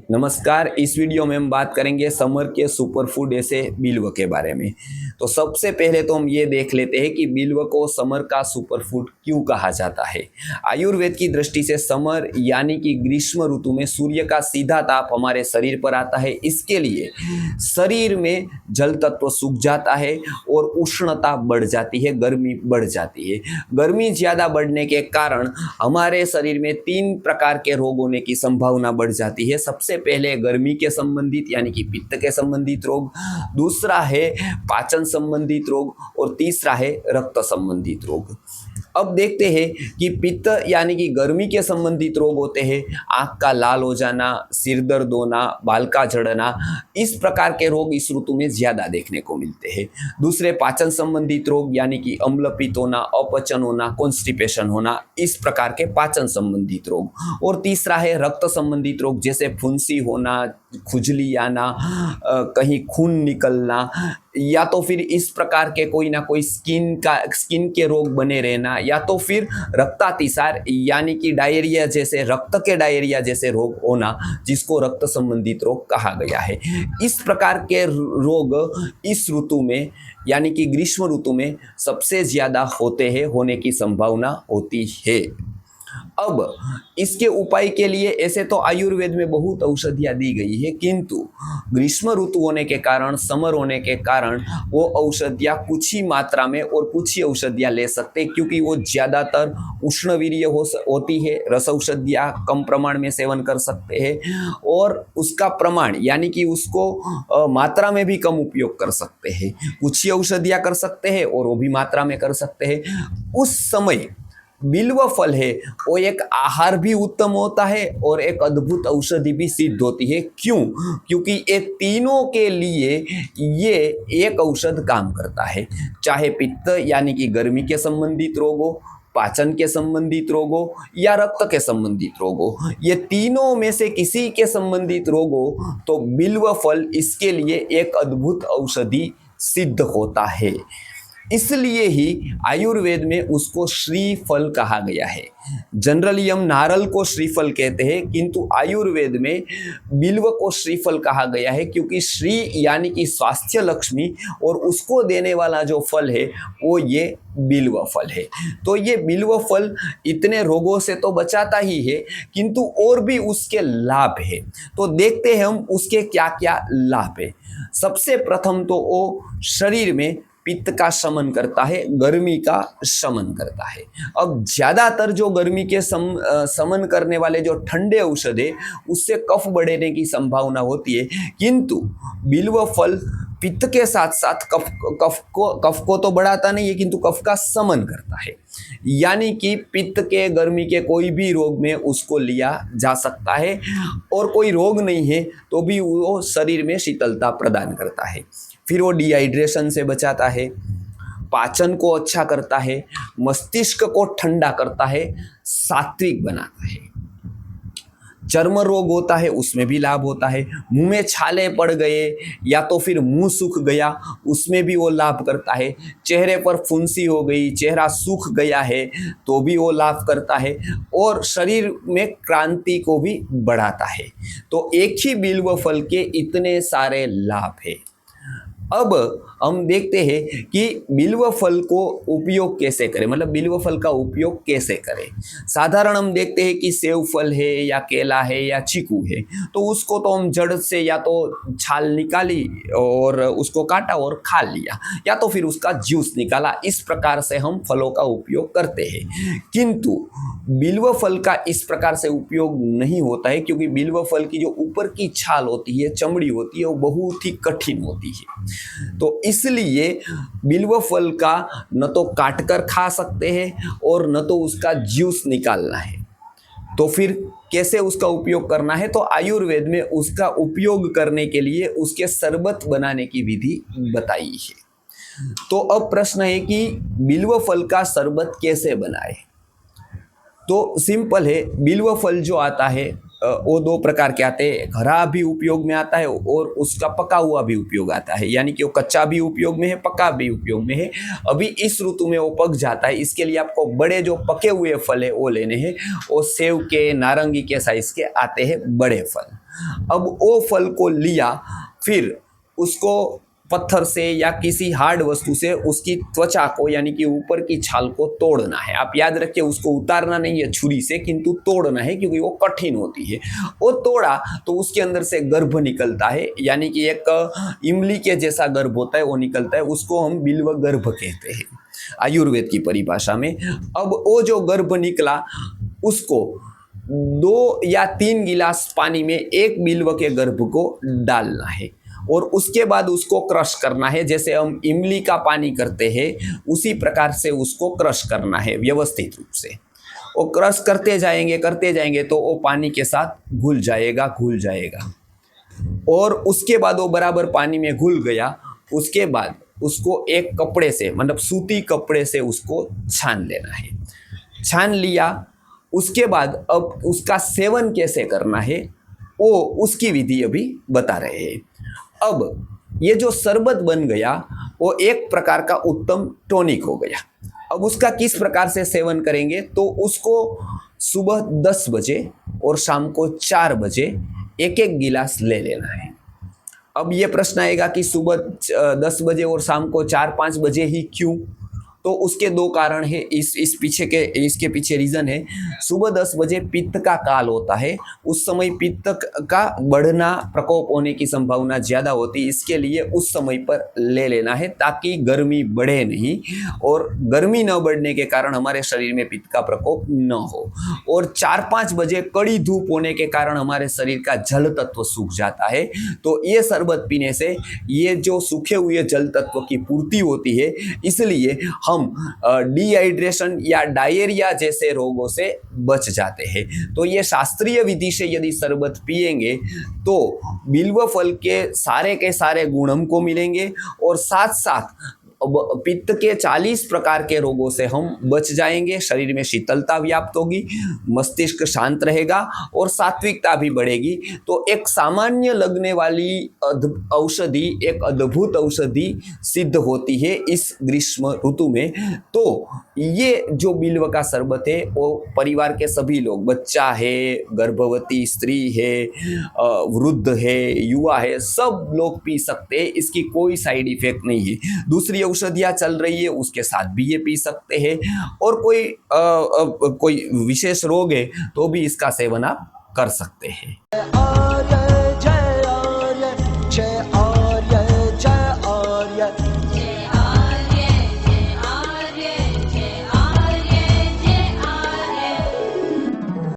नमस्कार। इस वीडियो में हम बात करेंगे समर के सुपर फूड ऐसे बिल्व के बारे में। तो सबसे पहले तो हम ये देख लेते हैं कि बिल्व को समर का सुपर फूड क्यों कहा जाता है। आयुर्वेद की दृष्टि से समर यानी कि ग्रीष्म ऋतु में सूर्य का सीधा ताप हमारे शरीर पर आता है। इसके लिए शरीर में जल तत्व सूख जाता है और उष्णता बढ़ जाती है, गर्मी बढ़ जाती है। गर्मी ज़्यादा बढ़ने के कारण हमारे शरीर में 3 प्रकार के रोग होने की संभावना बढ़ जाती है। सबसे पहले गर्मी के संबंधित यानी कि पित्त के संबंधित रोग, दूसरा है पाचन संबंधित रोग और तीसरा है रक्त संबंधित रोग। अब देखते हैं कि पित्त यानी कि गर्मी के संबंधित रोग होते हैं आंख का लाल हो जाना, सिर दर्द होना, बाल का झड़ना। इस प्रकार के रोग इस ऋतु में ज्यादा देखने को मिलते हैं। दूसरे पाचन संबंधित रोग यानी कि अम्ल पित्त होना, अपचन होना, कॉन्स्टिपेशन होना, इस प्रकार के पाचन संबंधित रोग। और तीसरा है रक्त संबंधित रोग जैसे फुंसी होना, खुजली आना, कहीं खून निकलना, या तो फिर इस प्रकार के कोई ना कोई स्किन के रोग बने रहना, या तो फिर रक्तातिसार यानी कि डायरिया जैसे रक्त के डायरिया जैसे रोग होना, जिसको रक्त संबंधित रोग कहा गया है। इस प्रकार के रोग इस ऋतु में यानी कि ग्रीष्म ऋतु में सबसे ज्यादा होते हैं, होने की संभावना होती है। अब इसके उपाय के लिए ऐसे तो आयुर्वेद में बहुत औषधियाँ दी गई है, किंतु ग्रीष्म ऋतु होने के कारण, समर होने के कारण वो औषधियाँ कुछ ही मात्रा में और कुछ ही औषधियाँ ले सकते हैं, क्योंकि वो ज़्यादातर उष्णवीर्य होती है। रस औषधियाँ कम प्रमाण में सेवन कर सकते हैं और उसका प्रमाण यानी कि उसको मात्रा में भी कम उपयोग कर सकते हैं। कुछ ही औषधियाँ कर सकते हैं और वो भी मात्रा में कर सकते हैं। उस समय बिल्व फल है वो एक आहार भी उत्तम होता है और एक अद्भुत औषधि भी सिद्ध होती है। क्यों? क्योंकि ये तीनों के लिए ये एक औषध काम करता है। चाहे पित्त यानी कि गर्मी के संबंधित रोग हो, पाचन के संबंधित रोग हो या रक्त के संबंधित रोग हो, ये तीनों में से किसी के संबंधित रोग हो तो बिल्व फल इसके लिए एक अद्भुत औषधि सिद्ध होता है। इसलिए ही आयुर्वेद में उसको श्रीफल कहा गया है। जनरली हम नारल को श्रीफल कहते हैं, किंतु आयुर्वेद में बिल्व को श्रीफल कहा गया है, क्योंकि श्री यानी कि स्वास्थ्य लक्ष्मी और उसको देने वाला जो फल है वो ये बिल्व फल है। तो ये बिल्व फल इतने रोगों से तो बचाता ही है, किंतु और भी उसके लाभ है। तो देखते हैं हम उसके क्या क्या लाभ है। सबसे प्रथम तो वो शरीर में पित्त का शमन करता है, गर्मी का शमन करता है। अब ज्यादातर जो गर्मी के शमन करने वाले जो ठंडे औषध है उससे कफ बढ़ने की संभावना होती है, किंतु बिल्व फल पित्त के साथ साथ कफ को तो बढ़ाता नहीं है, किंतु कफ का शमन करता है। यानी कि पित्त के गर्मी के कोई भी रोग में उसको लिया जा सकता है और कोई रोग नहीं है तो भी वो शरीर में शीतलता प्रदान करता है। फिर वो डिहाइड्रेशन से बचाता है, पाचन को अच्छा करता है, मस्तिष्क को ठंडा करता है, सात्विक बनाता है। चर्म रोग होता है उसमें भी लाभ होता है। मुंह में छाले पड़ गए या तो फिर मुंह सूख गया, उसमें भी वो लाभ करता है। चेहरे पर फुंसी हो गई, चेहरा सूख गया है तो भी वो लाभ करता है और शरीर में क्रांति को भी बढ़ाता है। तो एक ही बिल्व फल के इतने सारे लाभ है। अब हम देखते हैं कि बिल्व फल को उपयोग कैसे करें, मतलब बिल्व फल का उपयोग कैसे करें। साधारण हम देखते हैं कि सेव फल है या केला है या चीकू है, तो उसको तो हम जड़ से या तो छाल निकाली और उसको काटा और खा लिया, या तो फिर उसका जूस निकाला। इस प्रकार से हम फलों का उपयोग करते हैं, किंतु बिल्व फल का इस प्रकार से उपयोग नहीं होता है, क्योंकि बिल्व फल की जो ऊपर की छाल होती है, चमड़ी होती है, वो बहुत ही कठिन होती है। तो इसलिए बिल्व फल का न तो काट कर खा सकते हैं और न तो उसका जूस निकालना है। तो फिर कैसे उसका उपयोग करना है? तो आयुर्वेद में उसका उपयोग करने के लिए उसके शरबत बनाने की विधि बताई है। तो अब प्रश्न है कि बिल्व फल का शरबत कैसे बनाए? तो सिंपल है। बिल्व फल जो आता है वो 2 प्रकार के आते हैं। हरा भी उपयोग में आता है और उसका पका हुआ भी उपयोग आता है, यानी कि वो कच्चा भी उपयोग में है, पका भी उपयोग में है। अभी इस ऋतु में वो पक जाता है, इसके लिए आपको बड़े जो पके हुए फल है वो लेने हैं। वो सेव के, नारंगी के साइज के आते हैं बड़े फल। अब वो फल को लिया, फिर उसको पत्थर से या किसी हार्ड वस्तु से उसकी त्वचा को यानी कि ऊपर की छाल को तोड़ना है। आप याद रखिए, उसको उतारना नहीं है छुरी से, किंतु तोड़ना है क्योंकि वो कठिन होती है। वो तोड़ा तो उसके अंदर से गर्भ निकलता है, यानी कि एक इमली के जैसा गर्भ होता है, वो निकलता है, उसको हम बिल्व गर्भ कहते हैं आयुर्वेद की परिभाषा में। अब वो जो गर्भ निकला उसको 2 या 3 गिलास पानी में एक बिल्व के गर्भ को डालना है और उसके बाद उसको क्रश करना है। जैसे हम इमली का पानी करते हैं उसी प्रकार से उसको क्रश करना है व्यवस्थित रूप से। वो क्रश करते जाएंगे तो वो पानी के साथ घुल जाएगा और उसके बाद वो बराबर पानी में घुल गया। उसके बाद उसको एक कपड़े से, मतलब सूती कपड़े से उसको छान लेना है। छान लिया, उसके बाद अब उसका सेवन कैसे करना है वो उसकी विधि अभी बता रहे हैं। अब ये जो शरबत बन गया वो एक प्रकार का उत्तम टॉनिक हो गया। अब उसका किस प्रकार से सेवन करेंगे, तो उसको सुबह 10 बजे और शाम को 4 बजे एक एक गिलास ले लेना है। अब ये प्रश्न आएगा कि सुबह 10 बजे और शाम को 4-5 बजे ही क्यों? तो उसके 2 कारण है। इसके पीछे रीज़न है। सुबह 10 बजे पित्त का काल होता है, उस समय पित्त का बढ़ना, प्रकोप होने की संभावना ज़्यादा होती है, इसके लिए उस समय पर ले लेना है ताकि गर्मी बढ़े नहीं और गर्मी न बढ़ने के कारण हमारे शरीर में पित्त का प्रकोप न हो। और 4-5 बजे कड़ी धूप होने के कारण हमारे शरीर का जल तत्व सूख जाता है, तो ये शरबत पीने से ये जो सूखे हुए जल तत्व की पूर्ति होती है, इसलिए हम डिहाइड्रेशन या डायरिया जैसे रोगों से बच जाते हैं। तो ये शास्त्रीय विधि से यदि शरबत पिएंगे तो बिल्व फल के सारे गुण हमको मिलेंगे और साथ साथ पित्त के 40 प्रकार के रोगों से हम बच जाएंगे। शरीर में शीतलता व्याप्त होगी, मस्तिष्क शांत रहेगा और सात्विकता भी बढ़ेगी। तो एक सामान्य लगने वाली औषधि एक अद्भुत औषधि सिद्ध होती है इस ग्रीष्म ऋतु में। तो ये जो बिल्व का शरबत है वो परिवार के सभी लोग, बच्चा है, गर्भवती स्त्री है, वृद्ध है, युवा है, सब लोग पी सकते हैं। इसकी कोई साइड इफेक्ट नहीं है। दूसरी औषधियाँ चल रही है उसके साथ भी ये पी सकते हैं और कोई विशेष रोग है तो भी इसका सेवन आप कर सकते हैं।